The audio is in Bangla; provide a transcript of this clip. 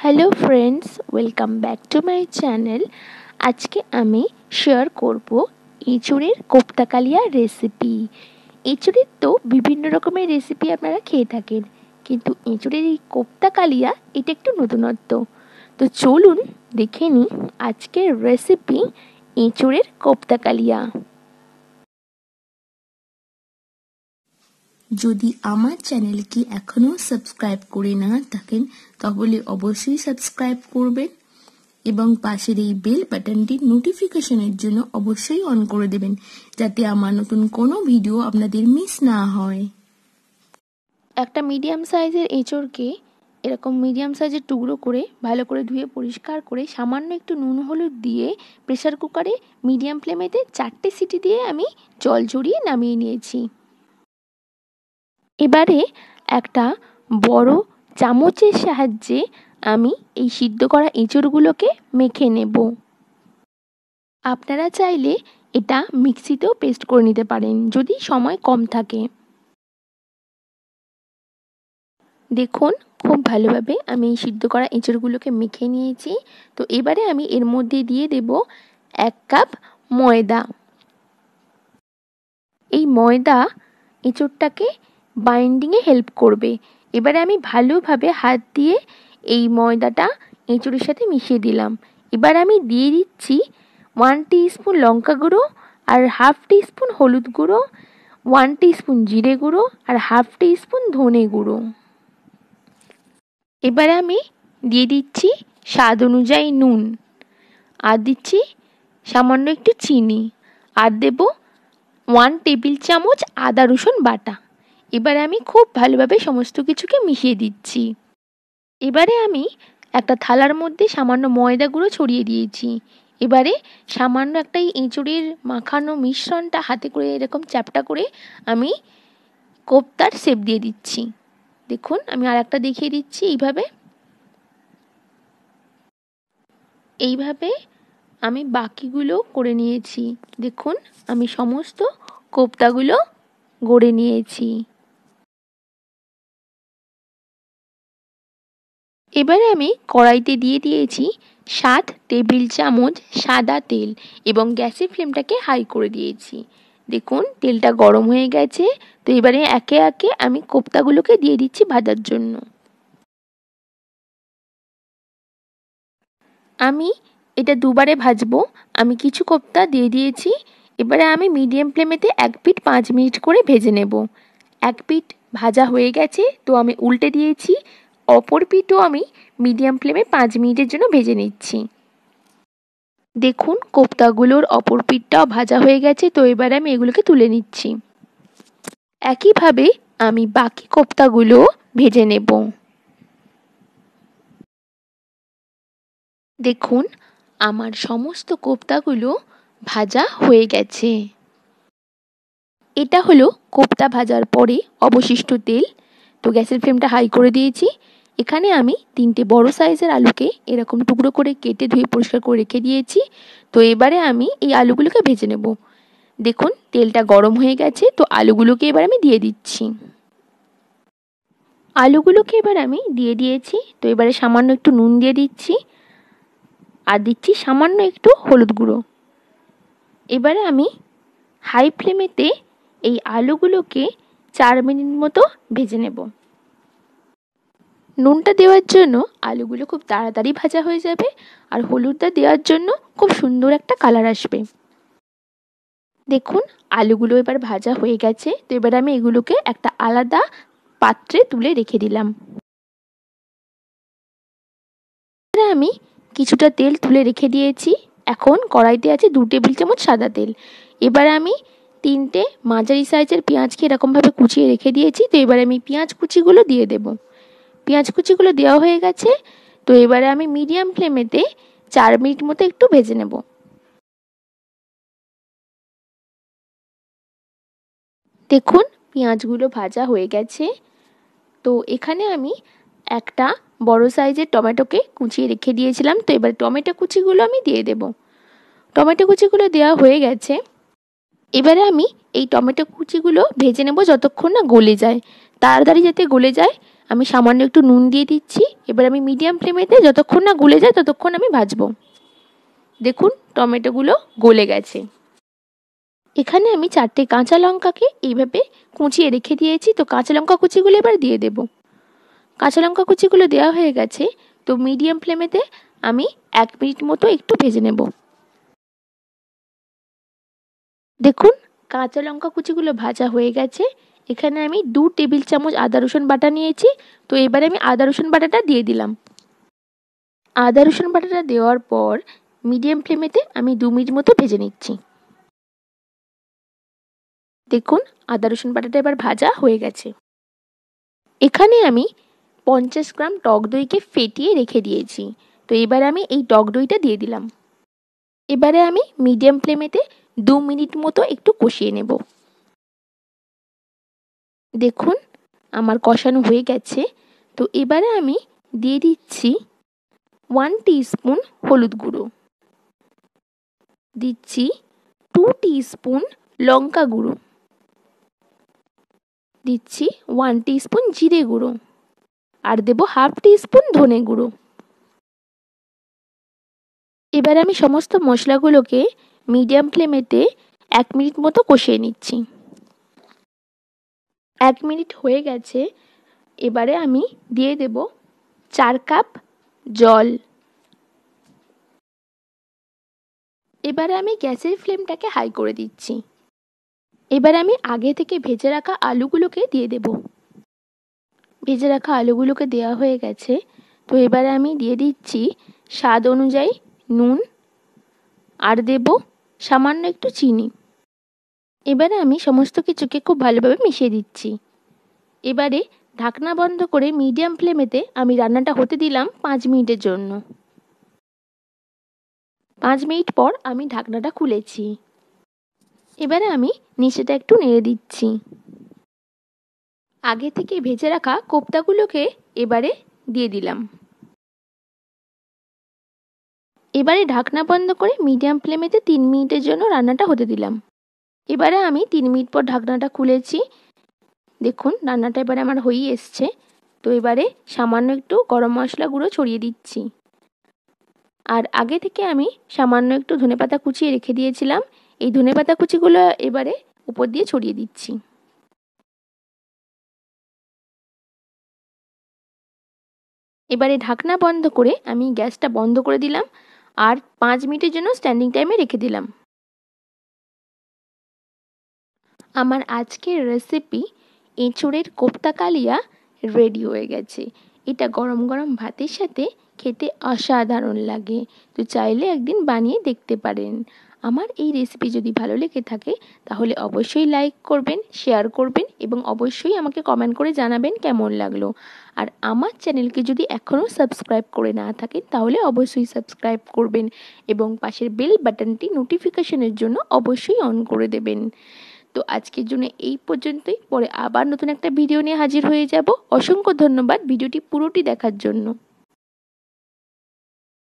Hello friends, welcome back to my channel. আজকে আমি শেয়ার করব এঁচোড়ের কোপ্তা কালিয়া রেসিপি। এঁচোড়ের তো বিভিন্ন রকমের রেসিপি আপনারা খেয়ে থাকেন, কিন্তু এঁচোড়ের এই কোপ্তা কালিয়া এটা একটু নতুনত্ব। তো চলুন দেখে নিই আজকের রেসিপি এঁচোড়ের কোপ্তা কালিয়া। যদি আমার চ্যানেলকে এখনও সাবস্ক্রাইব করে না থাকেন তাহলে অবশ্যই সাবস্ক্রাইব করবেন এবং পাশের এই বেল বাটনটি নোটিফিকেশনের জন্য অবশ্যই অন করে দেবেন, যাতে আমার নতুন কোনো ভিডিও আপনাদের মিস না হয়। একটা মিডিয়াম সাইজের এঁচোড়কে এরকম মিডিয়াম সাইজের টুকরো করে ভালো করে ধুয়ে পরিষ্কার করে সামান্য একটু নুন হলুদ দিয়ে প্রেসার কুকারে মিডিয়াম ফ্লেমেতে 4টে সিটি দিয়ে আমি জল ঝরিয়ে নামিয়ে নিয়েছি। এবারে একটা বড় চামচের সাহায্যে আমি এই সিদ্ধ করা এঁচোড়গুলোকে মেখে নেব। আপনারা চাইলে এটা মিক্সিতেও পেস্ট করে নিতে পারেন যদি সময় কম থাকে। দেখুন খুব ভালোভাবে আমি এই সিদ্ধ করা এঁচোড়গুলোকে মেখে নিয়েছি। তো এবারে আমি এর মধ্যে দিয়ে দেব 1 কাপ ময়দা। এই ময়দা এঁচোড়টাকে বাইন্ডিংয়ে হেল্প করবে। এবারে আমি ভালোভাবে হাত দিয়ে এই ময়দাটা এঁচোড়ের সাথে মিশিয়ে দিলাম। এবার আমি দিয়ে দিচ্ছি 1 টিস্পুন লঙ্কা গুঁড়ো আর 1/2 টিস্পুন হলুদ গুঁড়ো, 1 টিস্পুন জিরে গুঁড়ো আর 1/2 টিস্পুন ধনে গুঁড়ো। এবারে আমি দিয়ে দিচ্ছি স্বাদ অনুযায়ী নুন, আর দিচ্ছি সামান্য একটু চিনি, আর দেব 1 টেবিল চামচ আদা রসুন বাটা। এবারে আমি খুব ভালোভাবে সমস্ত কিছুকে মিশিয়ে দিচ্ছি। এবারে আমি একটা থালার মধ্যে সামান্য ময়দা গুঁড়ো ছড়িয়ে দিয়েছি। এবারে সামান্য একটা এঁচোড়ের মাখানো মিশ্রণটা হাতে করে এরকম চ্যাপটা করে আমি কোপ্তার শেপ দিয়ে দিচ্ছি। দেখুন আমি আর একটা দেখিয়ে দিচ্ছি। এইভাবে আমি বাকিগুলো করে নিয়েছি। দেখুন আমি সমস্ত কোপ্তাগুলো গড়ে নিয়েছি। এবারে আমি কড়াইতে দিয়ে দিয়েছি 7 টেবিল চামচ সাদা তেল এবং গ্যাসের ফ্লেমটাকে হাই করে দিয়েছি। দেখুন তেলটা গরম হয়ে গেছে। তো এবারে একে একে আমি কোপ্তাগুলোকে দিয়ে দিচ্ছি ভাজার জন্য। আমি এটা দুবারে ভাজবো। আমি কিছু কোপ্তা দিয়ে দিয়েছি। এবারে আমি মিডিয়াম ফ্লেমেতে 1 পিঠ 5 মিনিট করে ভেজে নেব। 1 পিঠ ভাজা হয়ে গেছে, তো আমি উল্টে দিয়েছি। অপর পিঠও আমি মিডিয়াম ফ্লেমে 5 মিনিটের জন্য ভেজে নিচ্ছি। দেখুন কোপ্তাগুলোর অপর পিঠটাও ভাজা হয়ে গেছে। তো এবারে আমি এগুলোকে তুলে নিচ্ছি। একইভাবে আমি বাকি কোপ্তাগুলো ভেজে নেব। দেখুন আমার সমস্ত কোপ্তাগুলো ভাজা হয়ে গেছে। এটা হলো কোপ্তা ভাজার পরে অবশিষ্ট তেল। তো গ্যাসের ফ্লেমটা হাই করে দিয়েছি। এখানে আমি 3টে বড় সাইজের আলুকে এরকম টুকরো করে কেটে ধুয়ে পরিষ্কার করে রেখে দিয়েছি। তো এবারে আমি এই আলুগুলোকে ভেজে নেব। দেখুন তেলটা গরম হয়ে গেছে। তো আলুগুলোকে এবার আমি দিয়ে দিচ্ছি। আলুগুলোকে এবার আমি দিয়ে দিয়েছি। তো এবারে সামান্য একটু নুন দিয়ে দিচ্ছি, আর দিচ্ছি সামান্য একটু হলুদ গুঁড়ো। এবারে আমি হাই ফ্লেমেতে এই আলুগুলোকে 4 মিনিট মতো ভেজে নেব। নুনটা দেওয়ার জন্য আলুগুলো খুব তাড়াতাড়ি ভাজা হয়ে যাবে, আর হলুদটা দেওয়ার জন্য খুব সুন্দর একটা কালার আসবে। দেখুন আলুগুলো এবার ভাজা হয়ে গেছে। তো এবার আমি এগুলোকে একটা আলাদা পাত্রে তুলে রেখে দিলাম। আমি কিছুটা তেল তুলে রেখে দিয়েছি। এখন কড়াইতে আছে 2 টেবিল চামচ সাদা তেল। এবার আমি 3টে মাঝারি সাইজের পেঁয়াজকে এরকমভাবে কুচিয়ে রেখে দিয়েছি। তো এবারে আমি পেঁয়াজ কুচিগুলো দিয়ে দেব। পেঁয়াজ কুচিগুলো দেওয়া হয়ে গেছে। তো এবারে আমি মিডিয়াম ফ্লেমেতে 4 মিনিট মতো একটু ভেজে নেব। দেখুন পেঁয়াজগুলো ভাজা হয়ে গেছে। তো এখানে আমি একটা বড় সাইজের টমেটোকে কুচিয়ে রেখে দিয়েছিলাম। তো এবার টমেটো কুচিগুলো আমি দিয়ে দেব। টমেটো কুচিগুলো দেওয়া হয়ে গেছে। এবারে আমি এই টমেটো কুচিগুলো ভেজে নেব যতক্ষণ না গলে যায়। তাড়াতাড়ি যাতে গলে যায় আমি সামান্য একটু নুন দিয়ে দিচ্ছি। এবার আমি মিডিয়াম ফ্লেমেতে যতক্ষণ না গলে যায় ততক্ষণ আমি ভাজবো। দেখুন টমেটোগুলো গলে গেছে। এখানে আমি 4টে কাঁচা লঙ্কাকে এইভাবে কুচিয়ে রেখে দিয়েছি। তো কাঁচা লঙ্কা কুচিগুলো এবার দিয়ে দেব। কাঁচা লঙ্কা কুচিগুলো দেওয়া হয়ে গেছে। তো মিডিয়াম ফ্লেমেতে আমি 1 মিনিট মতো একটু ভেজে নেব। দেখুন কাঁচা লঙ্কা কুচিগুলো ভাজা হয়ে গেছে। এখানে আমি 2 টেবিল চামচ আদা রসুন বাটা নিয়েছি। তো এবারে আমি আদা রসুন বাটাটা দিয়ে দিলাম। আদা রসুন বাটাটা দেওয়ার পর মিডিয়াম ফ্লেমেতে আমি 2 মিনিট মতো ভেজে নিচ্ছি। দেখুন আদা রসুন বাটাটা এবার ভাজা হয়ে গেছে। এখানে আমি 50 গ্রাম টক দইকে ফেটিয়ে রেখে দিয়েছি। তো এবারে আমি এই টক দইটা দিয়ে দিলাম। এবারে আমি মিডিয়াম ফ্লেমেতে 2 মিনিট মতো একটু কষিয়ে নেব। দেখুন আমার কষানো হয়ে গেছে। তো এবারে আমি দিয়ে দিচ্ছি 1 টিস্পুন হলুদ গুঁড়ো, দিচ্ছি 2 টিস্পুন লঙ্কা গুঁড়ো, দিচ্ছি 1 টিস্পুন জিরে গুঁড়ো আর দেব হাফ টিস্পুন ধনে গুঁড়ো। এবার আমি সমস্ত মশলাগুলোকে মিডিয়াম ফ্লেমেতে 1 মিনিট মতো কষিয়ে নিচ্ছি। 1 মিনিট হয়ে গেছে। এবারে আমি দিয়ে দেব 4 কাপ জল। এবারে আমি গ্যাসের ফ্লেমটাকে হাই করে দিচ্ছি। এবার আমি আগে থেকে ভেজে রাখা আলুগুলোকে দিয়ে দেব। ভেজে রাখা আলুগুলোকে দেওয়া হয়ে গেছে। তো এবারে আমি দিয়ে দিচ্ছি স্বাদ অনুযায়ী নুন আর দেব সামান্য একটু চিনি। এবারে আমি সমস্ত কিছুকে খুব ভালোভাবে মিশিয়ে দিচ্ছি। এবারে ঢাকনা বন্ধ করে মিডিয়াম ফ্লেমেতে আমি রান্নাটা হতে দিলাম 5 মিনিটের জন্য। 5 মিনিট পর আমি ঢাকনাটা খুলেছি। এবারে আমি নিচেটা একটু নেড়ে দিচ্ছি। আগে থেকে ভেজে রাখা কোপ্তাগুলোকে এবারে দিয়ে দিলাম। এবারে ঢাকনা বন্ধ করে মিডিয়াম ফ্লেমেতে 3 মিনিটের জন্য রান্নাটা হতে দিলাম। এবারে আমি 3 মিনিট পর ঢাকনাটা খুলেছি। দেখুন রান্নাটা এবারে আমার হয়েই এসছে। তো এবারে সামান্য একটু গরম মশলা গুঁড়ো ছড়িয়ে দিচ্ছি। আর আগে থেকে আমি সামান্য একটু ধনেপাতা কুচিয়ে রেখে দিয়েছিলাম। এই ধনেপাতা কুচিগুলো এবারে উপর দিয়ে ছড়িয়ে দিচ্ছি। এবারে ঢাকনা বন্ধ করে আমি গ্যাসটা বন্ধ করে দিলাম আর 5 মিনিটের জন্য স্ট্যান্ডিং টাইমে রেখে দিলাম। আমার আজকের রেসিপি এঁচোড়ের কোপ্তা কালিয়া রেডি হয়ে গেছে। এটা গরম গরম ভাতের সাথে খেতে অসাধারণ লাগে। তো চাইলে একদিন বানিয়ে দেখতে পারেন। আমার এই রেসিপি যদি ভালো লেগে থাকে তাহলে অবশ্যই লাইক করবেন, শেয়ার করবেন এবং অবশ্যই আমাকে কমেন্ট করে জানাবেন কেমন লাগলো। আর আমার চ্যানেলকে যদি এখনও সাবস্ক্রাইব করে না থাকেন তাহলে অবশ্যই সাবস্ক্রাইব করবেন এবং পাশের বেল বাটনটি নোটিফিকেশনের জন্য অবশ্যই অন করে দেবেন। তো আজকের জন্য এই পর্যন্তই। পরে আবার নতুন একটা ভিডিও নিয়ে হাজির হয়ে যাব। অসংখ্য ধন্যবাদ ভিডিওটি পুরোটি দেখার জন্য।